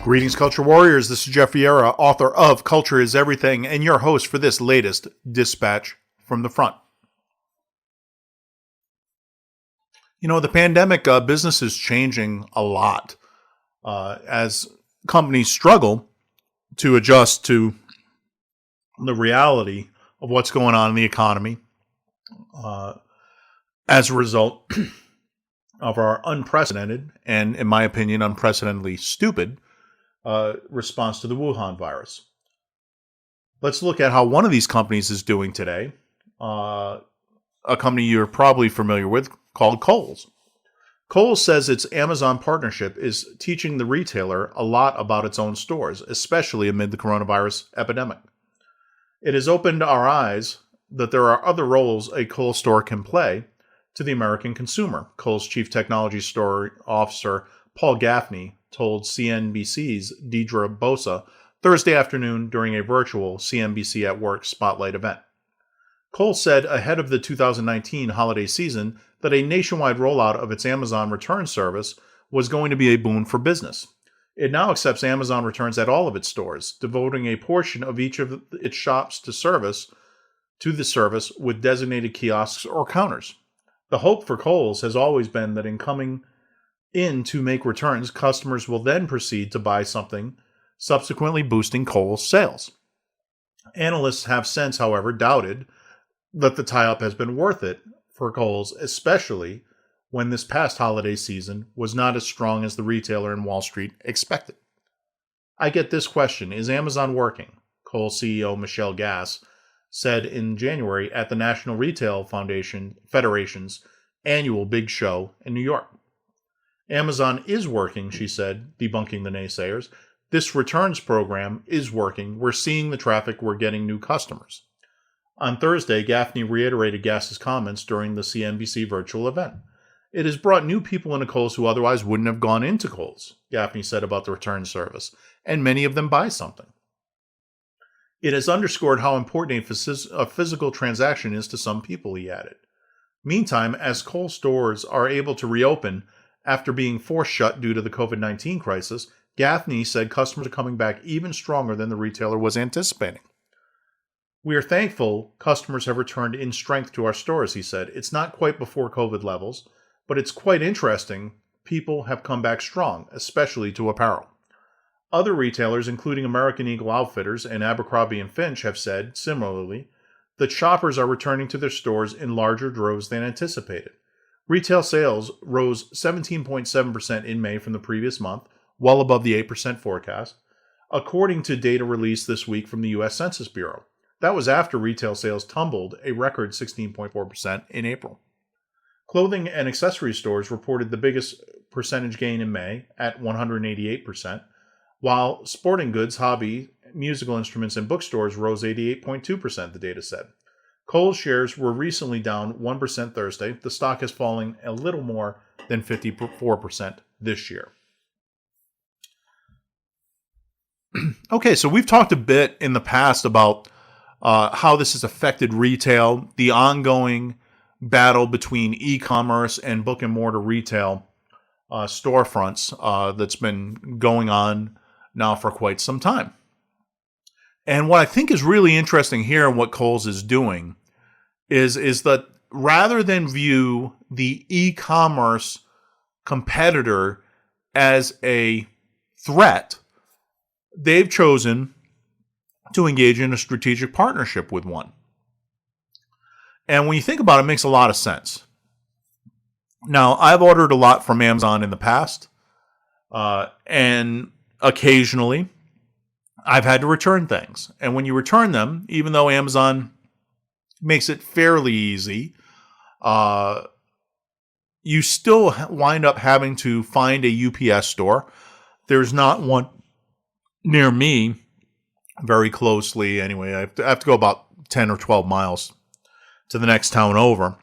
Greetings, Culture Warriors. This is Jeff Vieira, author of Culture is Everything, and your host for this latest Dispatch from the Front. You know, the pandemic, business is changing a lot as companies struggle to adjust to the reality of what's going on in the economy as a result of our unprecedented and, in my opinion, unprecedentedly stupid response to the Wuhan virus. Let's look at how one of these companies is doing today. A company you're probably familiar with called Kohl's. Kohl says its Amazon partnership is teaching the retailer a lot about its own stores, especially amid the coronavirus epidemic. It has opened our eyes that there are other roles a Kohl store can play to the American consumer, Kohl's chief technology store officer Paul Gaffney told CNBC's Deidre Bosa Thursday afternoon during a virtual CNBC at Work Spotlight event. Kohl said ahead of the 2019 holiday season that a nationwide rollout of its Amazon return service was going to be a boon for business. It now accepts Amazon returns at all of its stores, devoting a portion of each of its shops to the service with designated kiosks or counters. The hope for Kohl's has always been that in coming in to make returns, customers will then proceed to buy something, subsequently boosting Kohl's sales. Analysts have since, however, doubted that the tie-up has been worth it for Kohl's, especially when this past holiday season was not as strong as the retailer in Wall Street expected. I get this question, is Amazon working? Kohl's CEO Michelle Gass said in January at the National Retail Federation's annual Big Show in New York. Amazon is working, she said, debunking the naysayers. This returns program is working. We're seeing the traffic. We're getting new customers. On Thursday, Gaffney reiterated Gass's comments during the CNBC virtual event. It has brought new people into Kohl's who otherwise wouldn't have gone into Kohl's, Gaffney said about the return service, and many of them buy something. It has underscored how important a physical transaction is to some people, he added. Meantime, as Kohl's stores are able to reopen after being forced shut due to the COVID-19 crisis, Gaffney said customers are coming back even stronger than the retailer was anticipating. We are thankful customers have returned in strength to our stores, he said. It's not quite before COVID levels, but it's quite interesting. People have come back strong, especially to apparel. Other retailers, including American Eagle Outfitters and Abercrombie & Finch, have said, similarly, that shoppers are returning to their stores in larger droves than anticipated. Retail sales rose 17.7% in May from the previous month, well above the 8% forecast, according to data released this week from the U.S. Census Bureau. That was after retail sales tumbled a record 16.4% in April. Clothing and accessory stores reported the biggest percentage gain in May at 188%, while sporting goods, hobby, musical instruments, and bookstores rose 88.2%, the data said. Kohl's shares were recently down 1% Thursday. The stock is falling a little more than 54% this year. Okay, so we've talked a bit in the past about how this has affected retail, the ongoing battle between e-commerce and brick-and-mortar retail storefronts that's been going on now for quite some time. And what I think is really interesting here and what Kohl's is doing is that rather than view the e-commerce competitor as a threat, they've chosen to engage in a strategic partnership with one. And when you think about it, it makes a lot of sense. Now, I've ordered a lot from Amazon in the past, and occasionally I've had to return things. And when you return them, even though Amazon makes it fairly easy, you still wind up having to find a UPS store. There's not one near me very closely. Anyway, I have to go about 10 or 12 miles to the next town over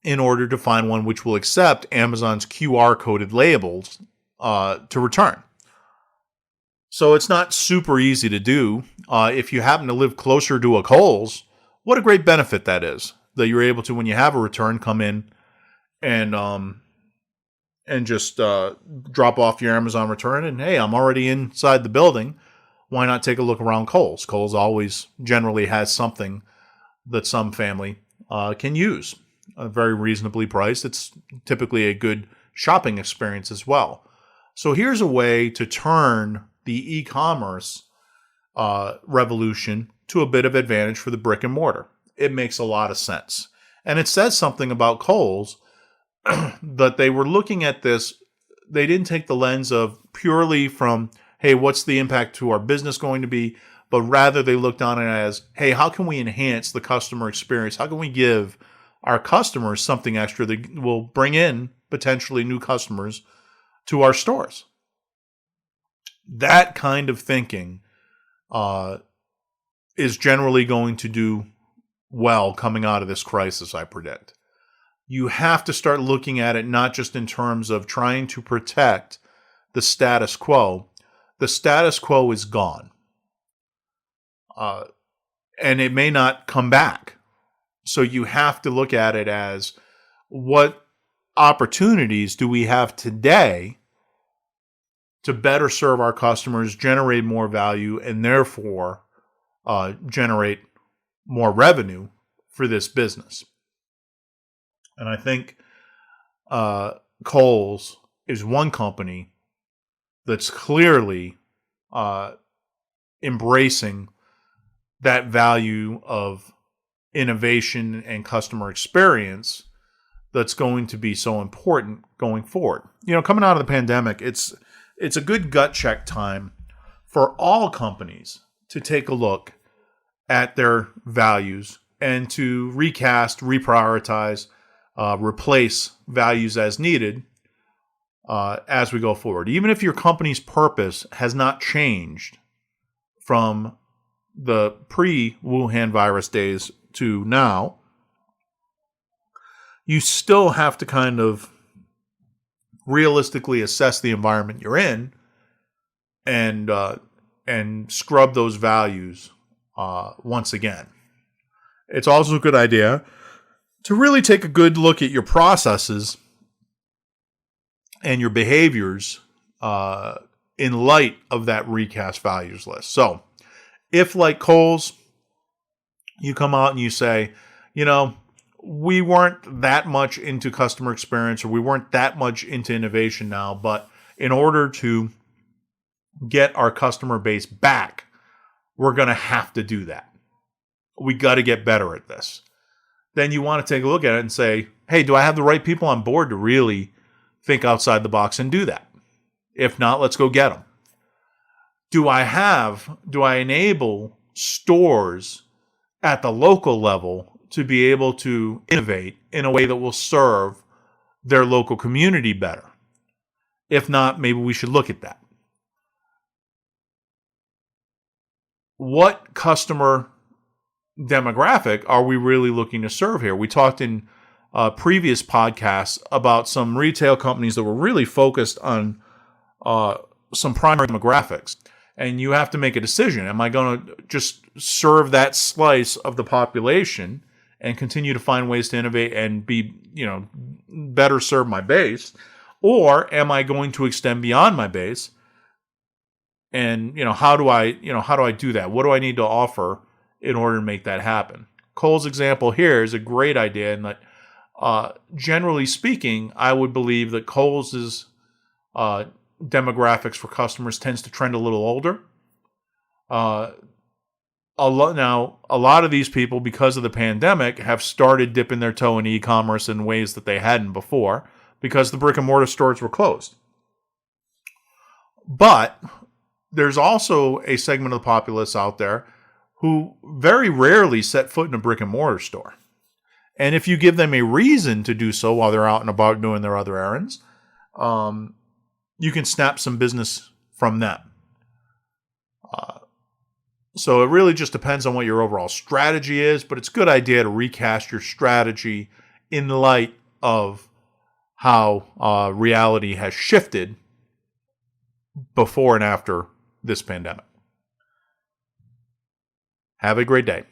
in order to find one which will accept Amazon's QR-coded labels to return. So it's not super easy to do. If you happen to live closer to a Kohl's What a great benefit that is, that you're able to, when you have a return, come in and just drop off your Amazon return. And hey, I'm already inside the building. Why not take a look around Kohl's? Kohl's always generally has something that some family can use. Very reasonably priced. It's typically a good shopping experience as well. So here's a way to turn the e-commerce revolution to a bit of advantage for the brick and mortar. It makes a lot of sense. And it says something about Kohl's that they were looking at this. They didn't take the lens of purely from, hey, what's the impact to our business going to be? But rather they looked on it as, hey, how can we enhance the customer experience? How can we give our customers something extra that will bring in potentially new customers to our stores? That kind of thinking is generally going to do well coming out of this crisis, I predict. You have to start looking at it not just in terms of trying to protect the status quo. The status quo is gone. And it may not come back. So you have to look at it as, what opportunities do we have today to better serve our customers, generate more value, and therefore generate more revenue for this business? And I think Kohl's is one company that's clearly embracing that value of innovation and customer experience that's going to be so important going forward. Coming out of the pandemic, it's a good gut check time for all companies to take a look at their values and to recast, reprioritize, replace values as needed as we go forward. Even if your company's purpose has not changed from the pre-Wuhan virus days to now, you still have to kind of realistically assess the environment you're in and scrub those values once again. It's also a good idea to really take a good look at your processes and your behaviors in light of that recast values list. So if, like Kohl's, you come out and you say, we weren't that much into customer experience, or we weren't that much into innovation now, but in order to get our customer base back, we're going to have to do that. We got to get better at this. Then you want to take a look at it and say, hey, do I have the right people on board to really think outside the box and do that? If not, let's go get them. Do I enable stores at the local level to be able to innovate in a way that will serve their local community better? If not, maybe we should look at that. What customer demographic are we really looking to serve here? We talked in previous podcasts about some retail companies that were really focused on some primary demographics. And you have to make a decision. Am I going to just serve that slice of the population and continue to find ways to innovate and be, better serve my base? Or am I going to extend beyond my base? And, how do I do that? What do I need to offer in order to make that happen? Kohl's example here is a great idea in that, generally speaking, I would believe that Kohl's demographics for customers tends to trend a little older. A lot of these people, because of the pandemic, have started dipping their toe in e-commerce in ways that they hadn't before because the brick and mortar stores were closed. But there's also a segment of the populace out there who very rarely set foot in a brick and mortar store. And if you give them a reason to do so while they're out and about doing their other errands, you can snap some business from them. So it really just depends on what your overall strategy is, but it's a good idea to recast your strategy in light of how reality has shifted before and after this pandemic. Have a great day.